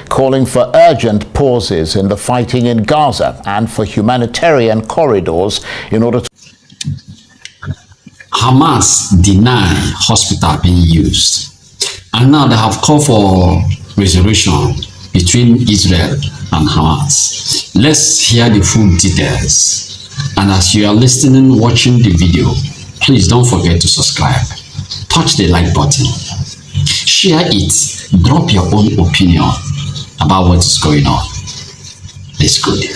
calling for urgent pauses in the fighting in Gaza and for humanitarian corridors in order to... Hamas deny hospital being used, and now they have called for resolution between Israel and Hamas. Let's hear the full details. And as you are listening, watching the video, please don't forget to subscribe. Touch the like button. Share it. Drop your own opinion about what is going on. Let's go there.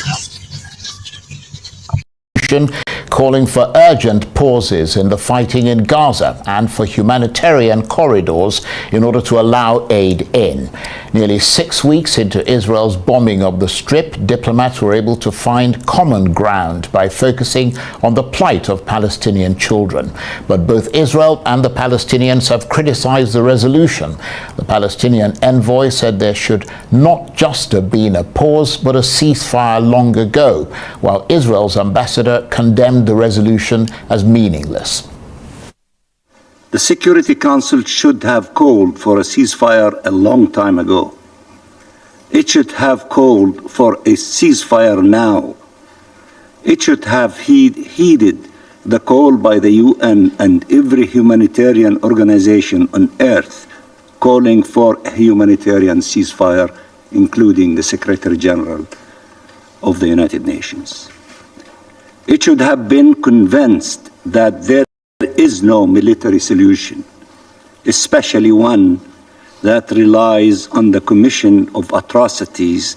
Calling for urgent pauses in the fighting in Gaza and for humanitarian corridors in order to allow aid in. Nearly 6 weeks into Israel's bombing of the Strip, diplomats were able to find common ground by focusing on the plight of Palestinian children. But both Israel and the Palestinians have criticized the resolution. The Palestinian envoy said there should not just have been a pause, but a ceasefire long ago, while Israel's ambassador condemned the resolution as meaningless. The Security Council should have called for a ceasefire a long time ago. It should have called for a ceasefire now. It should have heeded the call by the UN and every humanitarian organization on earth calling for a humanitarian ceasefire, including the Secretary General of the United Nations. It should have been convinced that there is no military solution, especially one that relies on the commission of atrocities,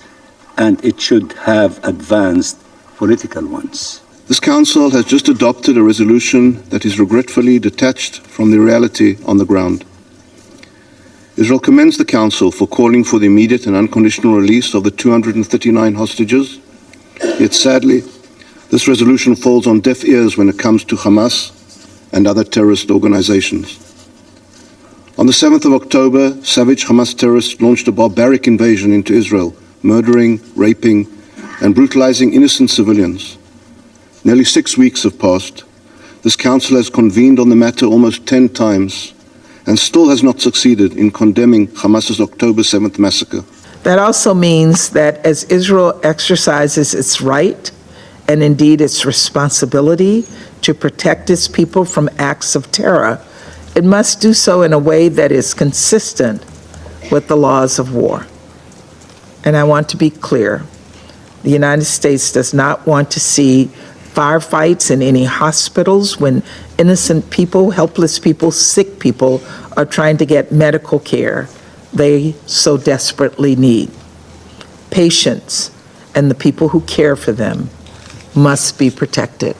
and it should have advanced political ones. This Council has just adopted a resolution that is regretfully detached from the reality on the ground. Israel commends the Council for calling for the immediate and unconditional release of the 239 hostages, yet sadly, this resolution falls on deaf ears when it comes to Hamas and other terrorist organizations. On the 7th of October, savage Hamas terrorists launched a barbaric invasion into Israel, murdering, raping, and brutalizing innocent civilians. Nearly 6 weeks have passed. This Council has convened on the matter almost 10 times and still has not succeeded in condemning Hamas's October 7th massacre. That also means that as Israel exercises its right and indeed its responsibility to protect its people from acts of terror, it must do so in a way that is consistent with the laws of war. And I want to be clear, the United States does not want to see firefights in any hospitals when innocent people, helpless people, sick people are trying to get medical care they so desperately need. Patients and the people who care for them must be protected.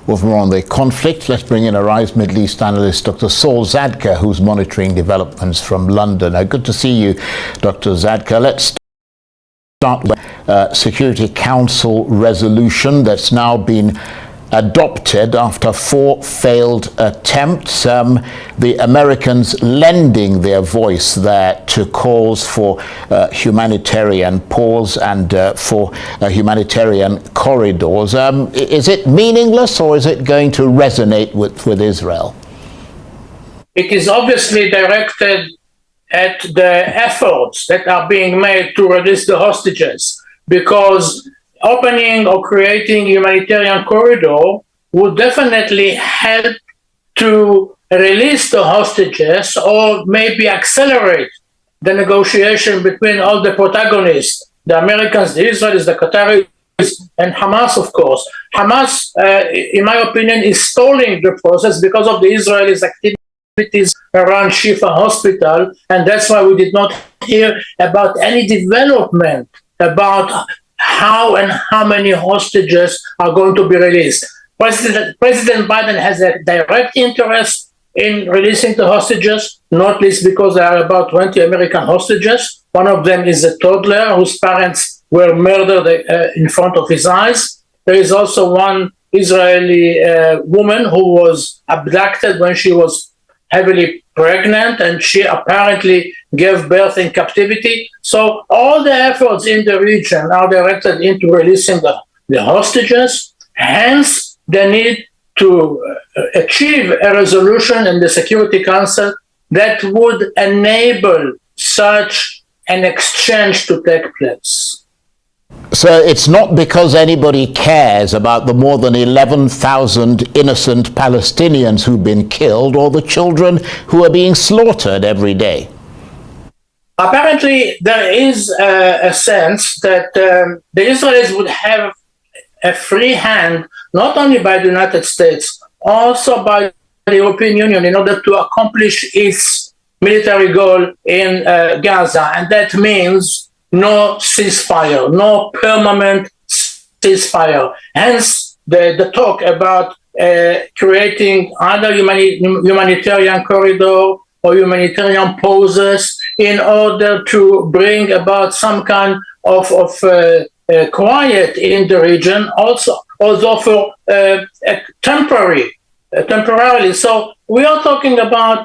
Well, for more on the conflict, let's bring in Arise Middle East analyst Dr.Saul Zadka, who's monitoring developments from London. Good to see you, Dr. Zadka. Let's start with Security Council resolution that's now been adopted after 4 failed attempts. The Americans lending their voice there to calls for humanitarian pause and for humanitarian corridors. Is it meaningless, or is it going to resonate with Israel? It is obviously directed at the efforts that are being made to release the hostages, because opening or creating humanitarian corridor would definitely help to release the hostages or maybe accelerate the negotiation between all the protagonists, the Americans, the Israelis, the Qataris, and Hamas, of course. Hamas, in my opinion, is stalling the process because of the Israelis' activities around Shifa Hospital, and that's why we did not hear about any development about how and how many hostages are going to be released. President Biden has a direct interest in releasing the hostages, not least because there are about 20 American hostages. One of them is a toddler whose parents were murdered in front of his eyes. There is also one Israeli woman who was abducted when she was heavily pregnant, and she apparently gave birth in captivity. So all the efforts in the region are directed into releasing the hostages. Hence, the need to achieve a resolution in the Security Council that would enable such an exchange to take place. So it's not because anybody cares about the more than 11,000 innocent Palestinians who've been killed or the children who are being slaughtered every day. Apparently, there is a sense that the Israelis would have a free hand, not only by the United States, also by the European Union, in order to accomplish its military goal in Gaza. And that means no ceasefire, no permanent ceasefire. Hence, the talk about creating either humanitarian corridor or humanitarian pauses in order to bring about some kind of quiet in the region, although for temporarily. So we are talking about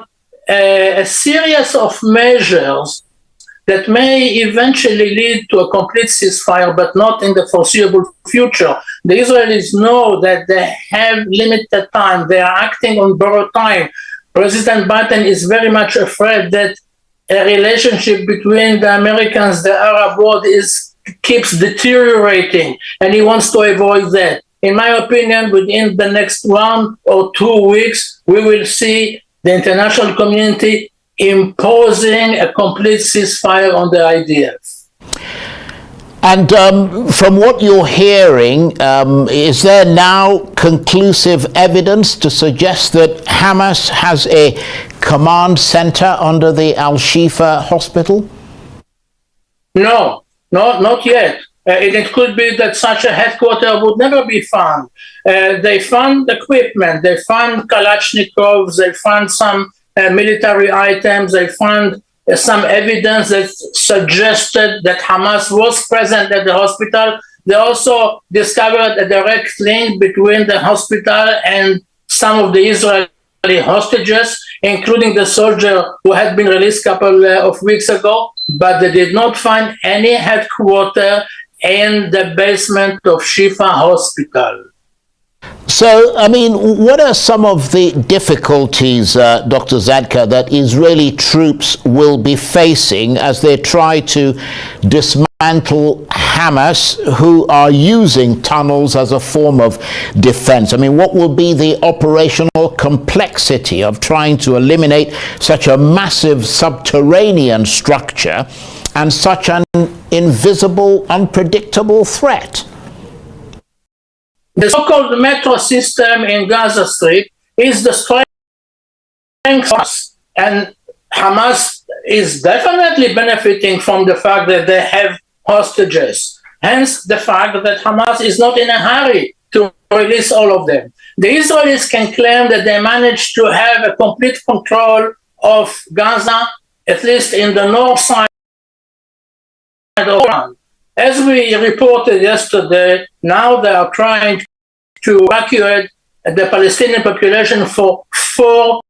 a series of measures that may eventually lead to a complete ceasefire, but not in the foreseeable future. The Israelis know that they have limited time. They are acting on borrowed time. President Biden is very much afraid that a relationship between the Americans, the Arab world, keeps deteriorating, and he wants to avoid that. In my opinion, within the next 1 or 2 weeks, we will see the international community imposing a complete ceasefire on the IDF. And from what you're hearing, is there now conclusive evidence to suggest that Hamas has a command center under the Al-Shifa hospital? No, not yet. It could be that such a headquarters would never be found. They found equipment, they found Kalashnikovs, they found some military items, they found some evidence that suggested that Hamas was present at the hospital. They also discovered a direct link between the hospital and some of the Israeli hostages, including the soldier who had been released a couple of weeks ago, but they did not find any headquarters in the basement of Shifa Hospital. So, I mean, what are some of the difficulties, Dr. Zadka, that Israeli troops will be facing as they try to dismantle Hamas, who are using tunnels as a form of defense? I mean, what will be the operational complexity of trying to eliminate such a massive subterranean structure and such an invisible, unpredictable threat? The so-called metro system in Gaza Strip is the strength of Hamas, and Hamas is definitely benefiting from the fact that they have hostages. Hence, the fact that Hamas is not in a hurry to release all of them. The Israelis can claim that they managed to have a complete control of Gaza, at least in the north side of the ground. As we reported yesterday, now they are trying to evacuate the Palestinian population for 4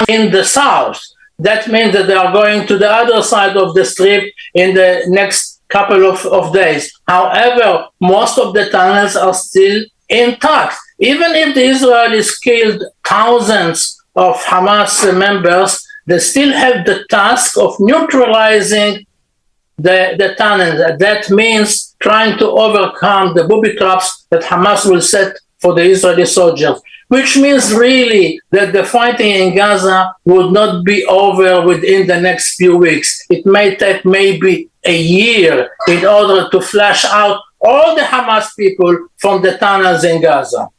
in the south. That means that they are going to the other side of the strip in the next couple of days. However, most of the tunnels are still intact. Even if the Israelis killed thousands of Hamas members, they still have the task of neutralizing the tunnels. That means trying to overcome the booby traps that Hamas will set for the Israeli soldiers, which means really that the fighting in Gaza would not be over within the next few weeks. It may take maybe a year in order to flush out all the Hamas people from the tunnels in Gaza.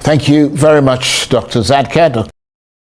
Thank you very much, Dr. Zadka.